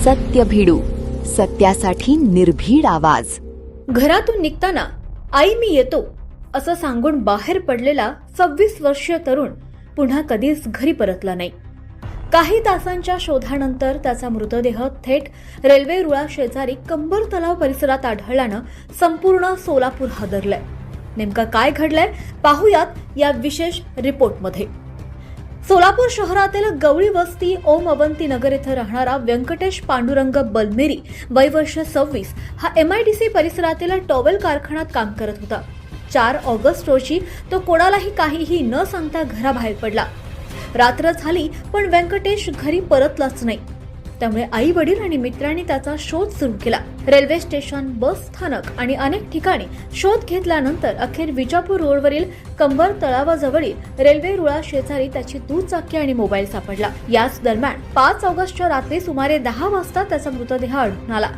सत्य भिडू, सत्यासाठी निर्भीड आवाज. घरातून निघताना आई मी येतो असं सांगून बाहेर पडलेला 26 वर्षीय तरुण पुन्हा कधीच घरी परतला नाही. काही तासांच्या शोधानंतर त्याचा मृतदेह थेट रेल्वे रुळा शेजारी कंबर तलाव परिसरात आढळल्यानं संपूर्ण सोलापूर हादरलंय. नेमकं काय घडलंय पाहूयात या विशेष रिपोर्टमध्ये. सोलापूर शहरातील गवळी वस्ती ओम अवंती नगर येथे राहणारा व्यंकटेश पांडुरंग बलमेरी वय वर्ष 26 हा MIDC परिसरातील टॉवेल कारखान्यात काम करत होता. 4 ऑगस्ट रोजी तो कोणालाही काहीही न सांगता घराबाहेर पडला. रात्र झाली पण व्यंकटेश घरी परतलाच नाही. त्यामुळे आई वडील आणि मित्रांनी त्याचा शोध सुरू केला. रेल्वे स्टेशन, बस स्थानक आणि अनेक ठिकाणी शोध घेतल्यानंतर अखेर विजापूर रोडवरील कंबर तळावाजवळील रेल्वे रुळा शेजारी त्याची दुचाकी आणि मोबाईल सापडला. याच दरम्यान 5 ऑगस्टच्या रात्री सुमारे 10 वाजता त्याचा मृतदेह आढळून आला.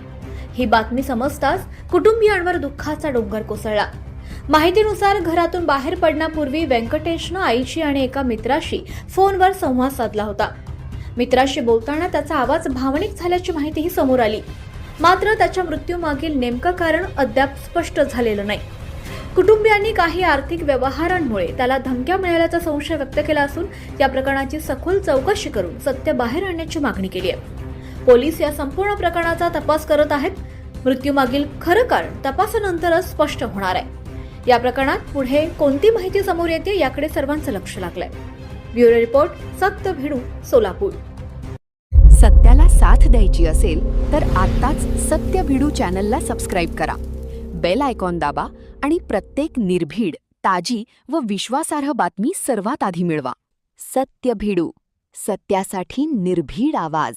ही बातमी समजताच कुटुंबियांवर दुःखाचा डोंगर कोसळला. माहितीनुसार घरातून बाहेर पडण्यापूर्वी व्यंकटेशनं आईशी आणि एका मित्राशी फोनवर संवाद साधला होता. मित्राशी बोलताना त्याचा आवाज भावनिक झाल्याची माहितीही समोर आली. मात्र त्याच्या मृत्यूमागील नेमकं कारण अद्याप स्पष्ट झालेलं नाही. कुटुंबियांनी काही आर्थिक व्यवहारांमुळे त्याला धमक्या मिळाल्याचा संशय व्यक्त केला असून या प्रकरणाची सखोल चौकशी करून सत्य बाहेर आणण्याची मागणी केली आहे. पोलीस या संपूर्ण प्रकरणाचा तपास करत आहेत. मृत्यूमागील खरं कारण तपासानंतरच स्पष्ट होणार आहे. या प्रकरणात पुढे कोणती माहिती समोर येते याकडे सर्वांचं लक्ष लागलंय. ब्युरो रिपोर्ट, सत्य भिडू, सोलापूर. सत्याला साथ द्यायची असेल तर आत्ताच सत्य भिडू चॅनलला सबस्क्राईब करा. बेल आयकॉन दाबा आणि प्रत्येक निर्भीड, ताजी व विश्वासार्ह बातमी सर्वात आधी मिळवा. सत्य भिडू, सत्यासाठी निर्भीड आवाज.